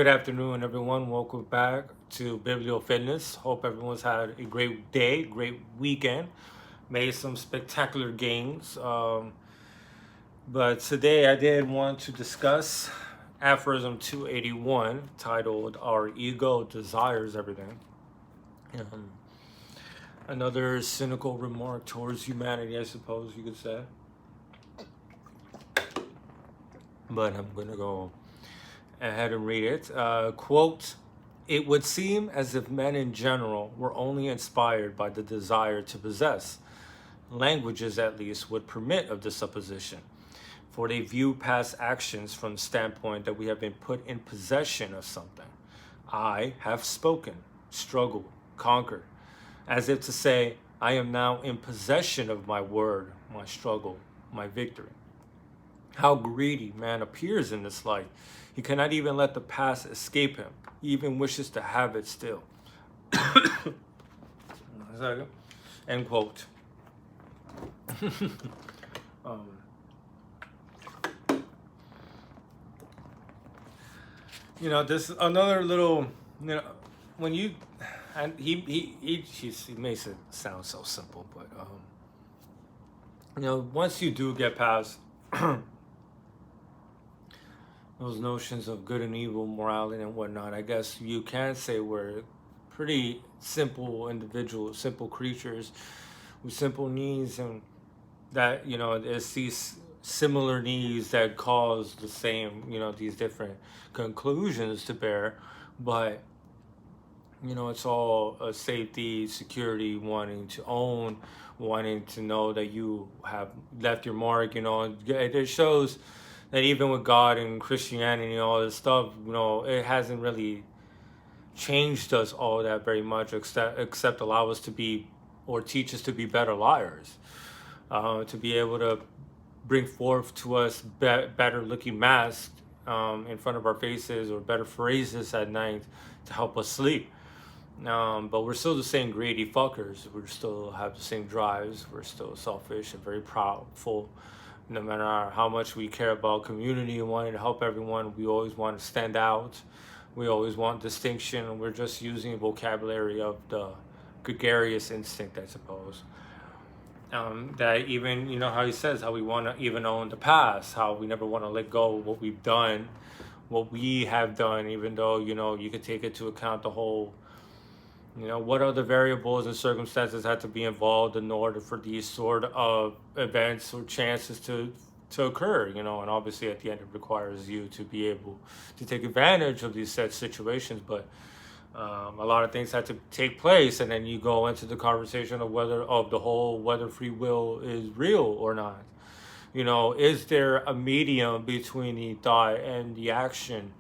Good afternoon, everyone. Welcome back to Biblio Fitness. Hope everyone's had a great day, great weekend, made some spectacular gains. But today I did want to discuss Aphorism 281, titled Our Ego Desires Everything. Um, Another cynical remark towards humanity, I suppose you could say. But I'm going to go ahead and read it. Quote, "It would seem as if men in general were only inspired by the desire to possess. Languages, at least, would permit of this supposition, for they view past actions from the standpoint that we have been put in possession of something. I have spoken, struggled, conquered, as if to say, I am now in possession of my word, my struggle, my victory. How greedy man appears in this light. He cannot even let the past escape him. He even wishes to have it still." End quote. um, this another little, when you, and he makes it sound so simple, but once you do get past those notions of good and evil, morality and whatnot, I guess you can say we're pretty simple individuals, simple creatures with simple needs, and that, it's these similar needs that cause the same, these different conclusions to bear. But, it's all a safety, security, wanting to own, wanting to know that you have left your mark, it shows that even with God and Christianity and all this stuff, it hasn't really changed us all that very much, except allow us to be, or teach us to be better liars, to be able to bring forth to us better looking masks in front of our faces, or better phrases at night to help us sleep. But we're still the same greedy fuckers. We still have the same drives. We're still selfish and very proudful. No matter how much we care about community and wanting to help everyone, we always want to stand out. We always want distinction, and we're just using vocabulary of the gregarious instinct, I suppose. That even, how he says, how we want to even own the past, how we never want to let go of what we've done, what we have done, even though, you could take into account the whole, what other variables and circumstances had to be involved in order for these sort of events or chances to occur, and obviously at the end it requires you to be able to take advantage of these set situations. But a lot of things had to take place, and then you go into the conversation of whether free will is real or not. Is there a medium between the thought and the action?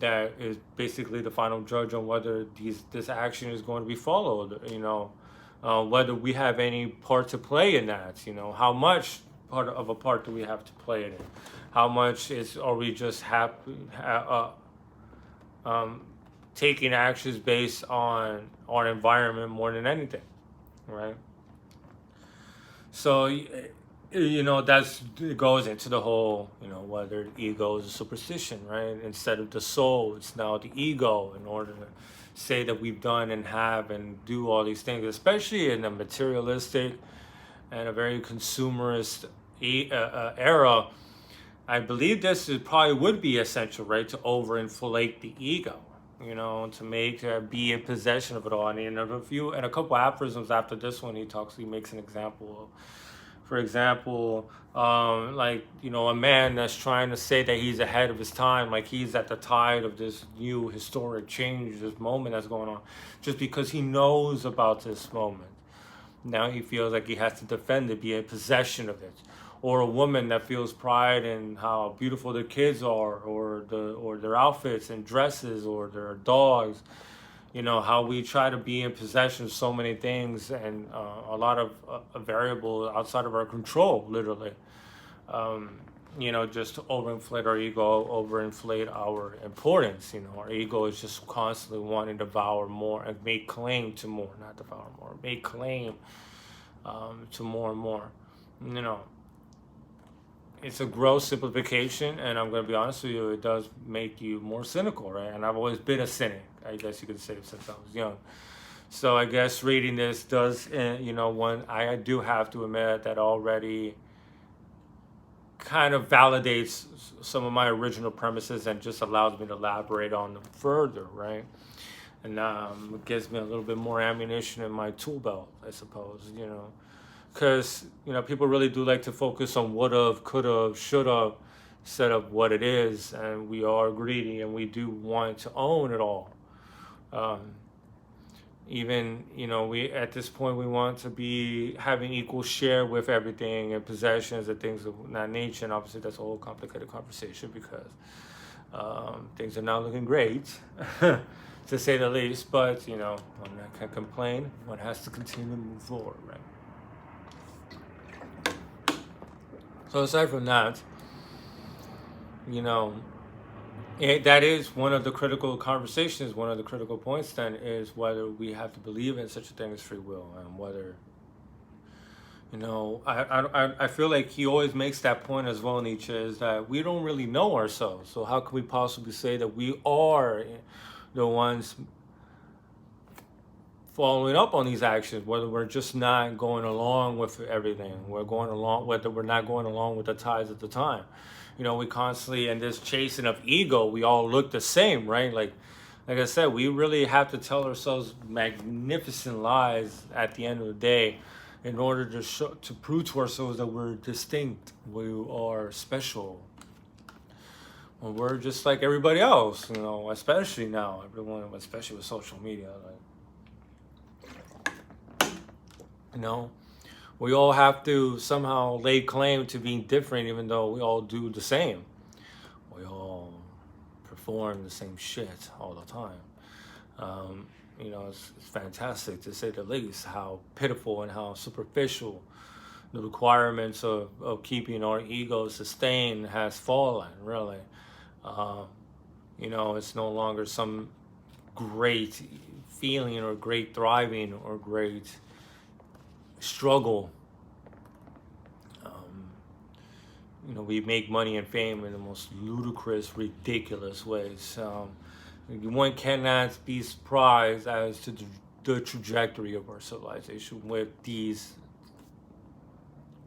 That is basically the final judge on whether this action is going to be followed. Whether we have any part to play in that. How much part do we have to play in it? How much are we just taking actions based on our environment more than anything, right? So it goes into the whole, whether ego is a superstition, right? Instead of the soul, it's now the ego, in order to say that we've done and have and do all these things, especially in a materialistic and a very consumerist era. I believe this probably would be essential, right? To overinflate the ego, to be in possession of it all. And in a couple aphorisms after this one, he makes an example of, for example, a man that's trying to say that he's ahead of his time, like he's at the tide of this new historic change, this moment that's going on, just because he knows about this moment. Now he feels like he has to defend it, be in possession of it. Or a woman that feels pride in how beautiful their kids are, or their outfits and dresses, or their dogs. How we try to be in possession of so many things, and a lot of a variable outside of our control, literally. Just to overinflate our ego, overinflate our importance. Our ego is just constantly wanting to devour more and make claim to more, not devour more, make claim to more and more. it's a gross simplification, and I'm going to be honest with you, it does make you more cynical, right? And I've always been a cynic, I guess you could say, since I was young. So I guess reading this does, when I do have to admit that already kind of validates some of my original premises and just allows me to elaborate on them further, right? And it gives me a little bit more ammunition in my tool belt, I suppose, because people really do like to focus on would have, could have, should have, instead of what it is, and we are greedy and we do want to own it all. Even we at this point we want to be having equal share with everything and possessions and things of that nature. And obviously that's a whole complicated conversation because things are not looking great. To say the least, but one can't complain. One has to continue to move forward, right? So aside from that, that is one of the critical conversations. One of the critical points then is whether we have to believe in such a thing as free will, and whether I feel like he always makes that point as well, Nietzsche, is that we don't really know ourselves. So how can we possibly say that we are the ones following up on these actions, whether we're just not going along with everything, whether we're not going along with the tides at the time. We constantly, in this chasing of ego, we all look the same, right? Like I said, we really have to tell ourselves magnificent lies at the end of the day in order to prove to ourselves that we're distinct, we are special. Well, we're just like everybody else, especially now, especially with social media. We all have to somehow lay claim to being different, even though we all do the same. We all perform the same shit all the time. It's fantastic to say the least how pitiful and how superficial the requirements of keeping our ego sustained has fallen, really. It's no longer some great feeling or great thriving or great struggle. We make money and fame in the most ludicrous, ridiculous ways. One cannot be surprised as to the trajectory of our civilization with these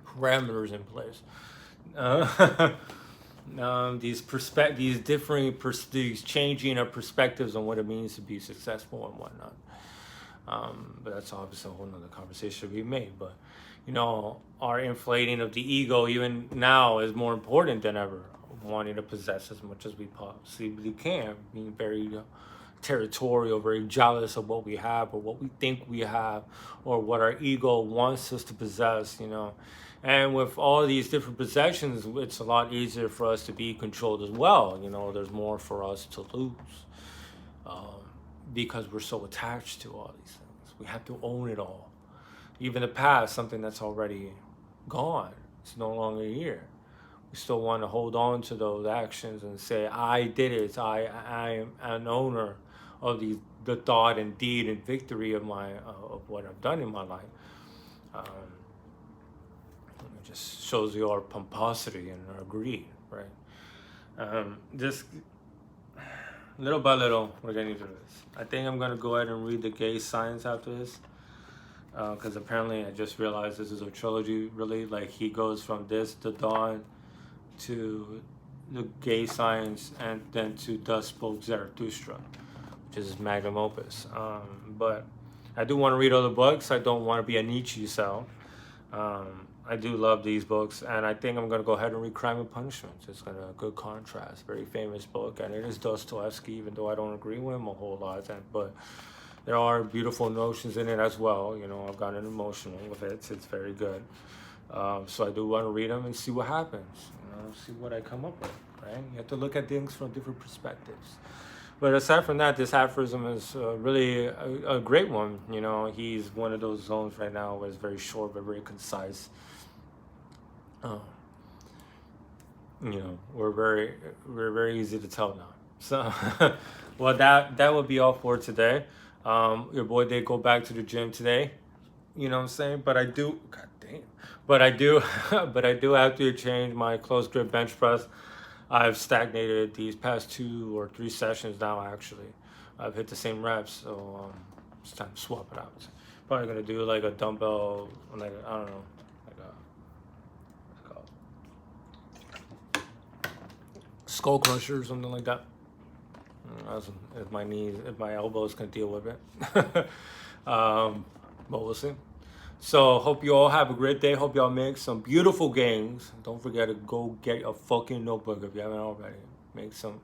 parameters in place. These changing of perspectives on what it means to be successful and whatnot. But that's obviously a whole nother conversation we made. But our inflating of the ego even now is more important than ever. Wanting to possess as much as we possibly can, being very territorial, very jealous of what we have or what we think we have or what our ego wants us to possess, And with all these different possessions, it's a lot easier for us to be controlled as well. There's more for us to lose because we're so attached to all these things. We have to own it all. Even the past, something that's already gone, it's no longer here. We still want to hold on to those actions and say, I did it. I am an owner of the thought and deed and victory of what I've done in my life. It just shows you our pomposity and our greed, right? Just little by little, we're getting through this. I think I'm going to go ahead and read the gay science after this. Because apparently I just realized this is a trilogy, really. Like he goes from this, the dawn, to the gay science, and then to Thus Spoke Zarathustra, which is his magnum opus. But I do want to read other books. I don't want to be a Nietzsche cell. I do love these books, and I think I'm going to go ahead and read Crime and Punishment. It's got a good contrast, very famous book, and it is Dostoevsky, even though I don't agree with him a whole lot, but there are beautiful notions in it as well. I've gotten emotional with it. It's very good. So I do want to read them and see what happens. See what I come up with, right? You have to look at things from different perspectives. But aside from that, this aphorism is really a great one. He's one of those zones right now where it's very short but very concise. We're very easy to tell now. So, well, that would be all for today. Your boy did go back to the gym today. You know what I'm saying? But I do. God Damn. But I do, but I do have to change my close grip bench press. I've stagnated these past 2 or 3 sessions now. Actually, I've hit the same reps, so it's time to swap it out. Probably gonna do like a dumbbell, like I don't know, like a what's it called, skull crusher or something like that. If my knees, if my elbows can deal with it. But we'll see. So hope you all have a great day. Hope y'all make some beautiful gains. Don't forget to go get a fucking notebook if you haven't already. Make some.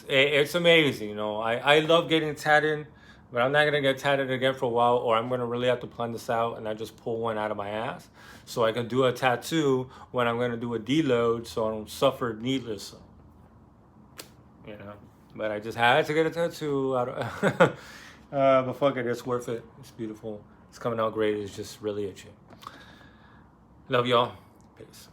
It's amazing, you know. I love getting tatted, but I'm not gonna get tatted again for a while, or I'm gonna really have to plan this out and I just pull one out of my ass so I can do a tattoo when I'm gonna do a deload, so I don't suffer needless. You know. But I just had to get a tattoo out of. But fuck it, it's worth it. It's beautiful. It's coming out great. It's just really itchy. Love y'all. Peace.